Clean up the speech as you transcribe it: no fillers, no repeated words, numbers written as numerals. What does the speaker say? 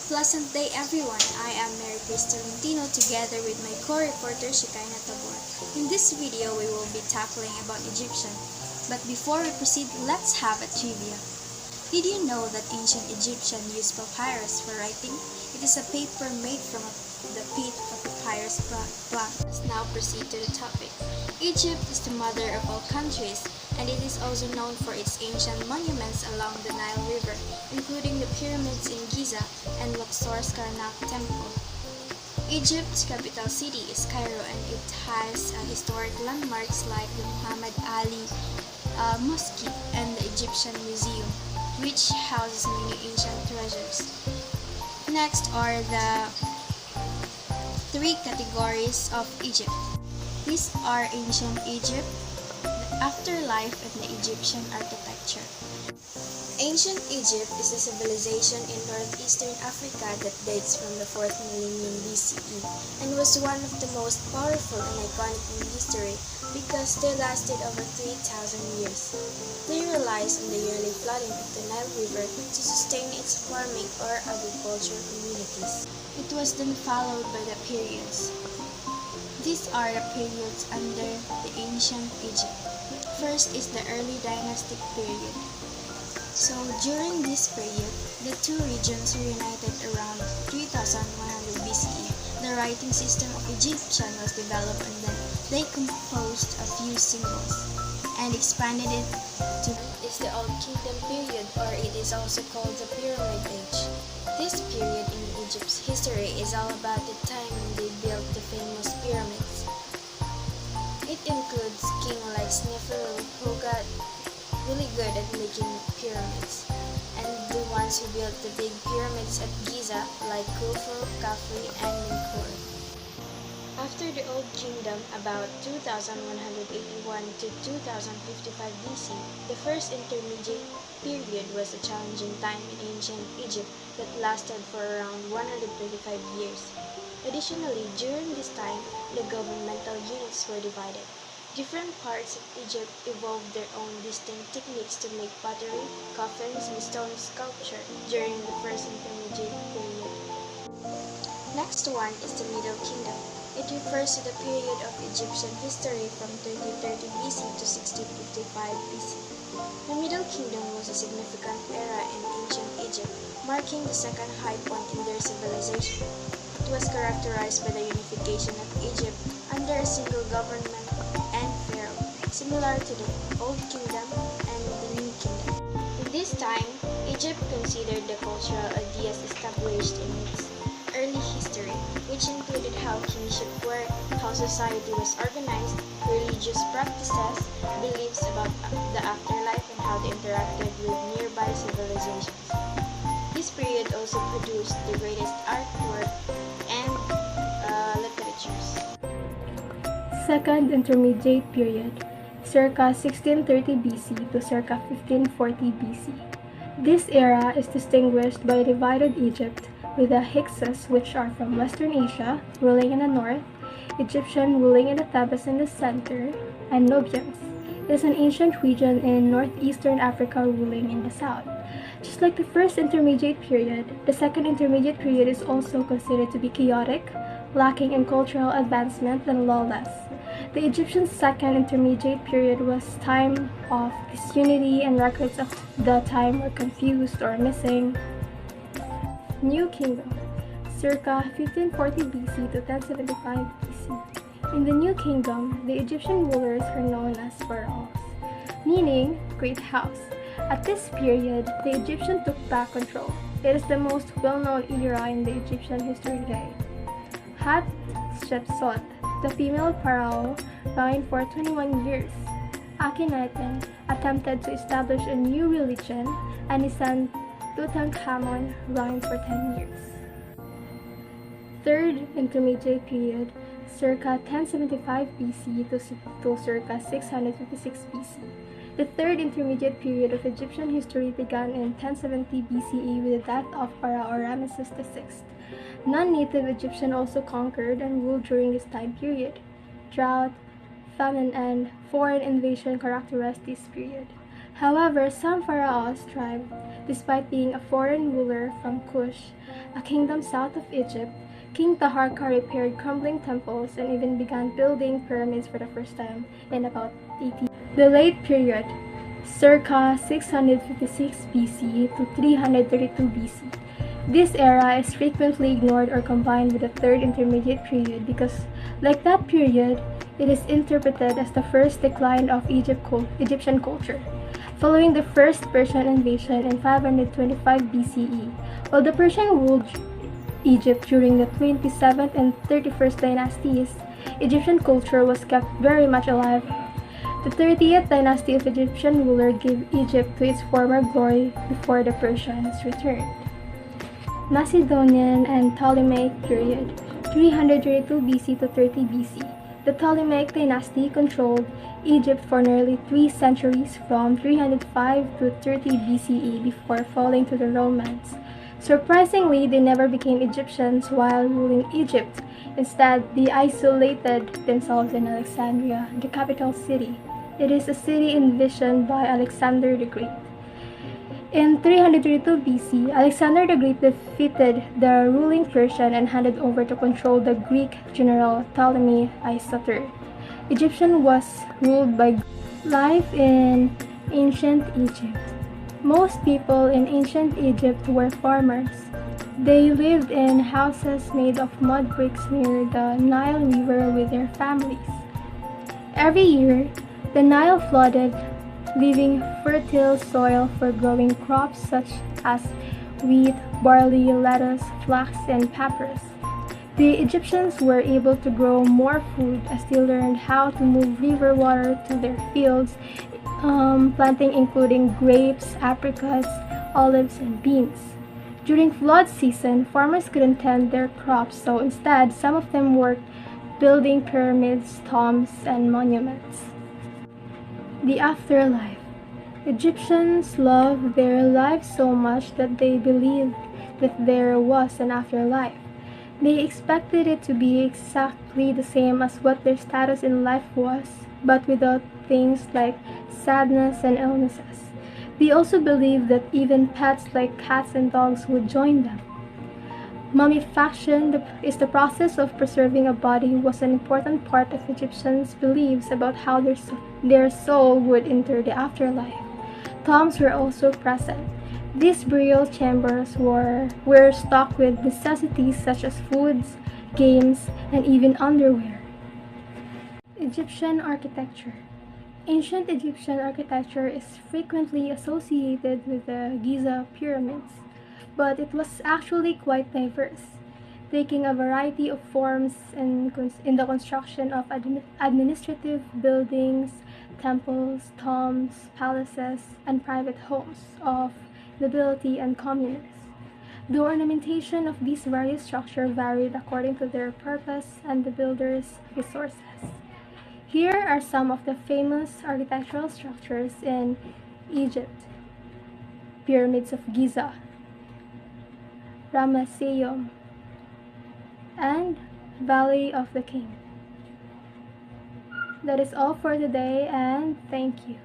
Pleasant day everyone, I am Cris Tolentino together with my co-reporter Shekinah Tabor. In this video, we will be tackling about Egyptian. But before we proceed, let's have a trivia. Did you know that ancient Egyptian used papyrus for writing? It is a paper made from the pith of papyrus plant. Let's now proceed to the topic. Egypt is the mother of all countries, and it is also known for its ancient monuments along the Nile River, including the pyramids in Giza and Luxor's Karnak Temple. Egypt's capital city is Cairo, and it has historic landmarks like the Muhammad Ali Mosque and the Egyptian Museum, which houses many ancient treasures. Next are the three categories of Egypt. These are ancient Egypt, the afterlife, and the Egyptian architecture. Ancient Egypt is a civilization in northeastern Africa that dates from the 4th millennium BCE and was one of the most powerful and iconic in history because they lasted over 3,000 years. They relies on the yearly flooding of the Nile River to sustain its farming or agriculture communities. It was then followed by the periods. These are the periods under the ancient Egypt. First is the early dynastic period. So during this period, the two regions were united around 3100 BCE. The writing system of Egyptian was developed, and then they composed a few symbols and expanded it to is the Old Kingdom period, or it is also called the Pyramid Age. This period in Egypt's history is all about the time when they built the famous pyramids. It includes kings like Sneferu, who got really good at making pyramids, and the ones who built the big pyramids at Giza like Khufu, Khafre, and Menkaure. After the Old Kingdom, about 2181 to 2055 BC, the first intermediate period was a challenging time in ancient Egypt that lasted for around 125 years. Additionally, during this time, the governmental units were divided. Different parts of Egypt evolved their own distinct techniques to make pottery, coffins, and stone sculpture during the first intermediate period. Next one is the Middle Kingdom. It refers to the period of Egyptian history from 3030 BC to 1655 BC. The Middle Kingdom was a significant era in ancient Egypt, marking the second high point in their civilization. It was characterized by the unification of Egypt under a single government and pharaoh, similar to the Old Kingdom and the New Kingdom. In this time, Egypt considered the cultural ideas established in its early history, which included how kingship worked, how society was organized, religious practices, beliefs about the afterlife, and how they interacted with nearby civilizations. This period also produced the greatest artwork and literatures. Second Intermediate Period, circa 1630 BC to circa 1540 BC. This era is distinguished by a divided Egypt, with the Hyksos, which are from Western Asia, ruling in the north, Egyptian ruling in the Thebes in the center, and Nubians. It is an ancient region in northeastern Africa ruling in the south. Just like the first intermediate period, the second intermediate period is also considered to be chaotic, lacking in cultural advancement, and lawless. The Egyptian second intermediate period was time of disunity, and records of the time were confused or missing. New Kingdom, circa 1540 BC to 1075 BC. In the New Kingdom, the Egyptian rulers are known as pharaohs, meaning great house. At this period, the Egyptians took back control. It is the most well-known era in the Egyptian history today. Hatshepsut, the female pharaoh, reigned for 21 years. Akhenaten attempted to establish a new religion, and his son Tutankhamun reigned for 10 years. Third Intermediate Period, circa 1075 BC to circa 656 BC. The Third Intermediate Period of Egyptian history began in 1070 BCE with the death of Pharaoh Ramesses VI. Non-native Egyptians also conquered and ruled during this time period. Drought, famine, and foreign invasion characterized this period. However, some pharaohs thrived. Despite being a foreign ruler from Kush, a kingdom south of Egypt, King Taharka repaired crumbling temples and even began building pyramids for the first time in about 80. The late period, circa 656 BC to 332 BC. This era is frequently ignored or combined with the third intermediate period because, like that period, it is interpreted as the first decline of Egyptian culture. Following the first Persian invasion in 525 BCE, while the Persian ruled Egypt during the 27th and 31st dynasties, Egyptian culture was kept very much alive. The 30th dynasty of Egyptian ruler gave Egypt to its former glory before the Persians returned. Macedonian and Ptolemaic period, 332 BC to 30 BC. The Ptolemaic dynasty controlled Egypt for nearly 3 centuries from 305 to 30 BCE before falling to the Romans. Surprisingly, they never became Egyptians while ruling Egypt. Instead, they isolated themselves in Alexandria, the capital city. It is a city envisioned by Alexander the Great. In 332 BC, Alexander the Great defeated the ruling Persian and handed over to control the Greek general Ptolemy III. Egyptian was ruled by life in ancient Egypt. Most people in ancient Egypt were farmers. They lived in houses made of mud bricks near the Nile River with their families. Every year, the Nile flooded, leaving fertile soil for growing crops such as wheat, barley, lettuce, flax, and papyrus. The Egyptians were able to grow more food as they learned how to move river water to their fields, planting including grapes, apricots, olives, and beans. During flood season, farmers couldn't tend their crops, so instead, some of them worked building pyramids, tombs, and monuments. The afterlife. Egyptians loved their lives so much that they believed that there was an afterlife. They expected it to be exactly the same as what their status in life was, but without things like sadness and illnesses. They also believed that even pets like cats and dogs would join them. Mummification is the process of preserving a body was an important part of Egyptians' beliefs about how their soul would enter the afterlife. Tombs were also present. These burial chambers were stocked with necessities such as foods, games, and even underwear. Egyptian architecture. Ancient Egyptian architecture is frequently associated with the Giza pyramids, but it was actually quite diverse, taking a variety of forms in the construction of administrative buildings, temples, tombs, palaces, and private homes of nobility and communists. The ornamentation of these various structures varied according to their purpose and the builder's resources. Here are some of the famous architectural structures in Egypt: Pyramids of Giza, Ramesseum, and Valley of the King. That is all for today, and thank you.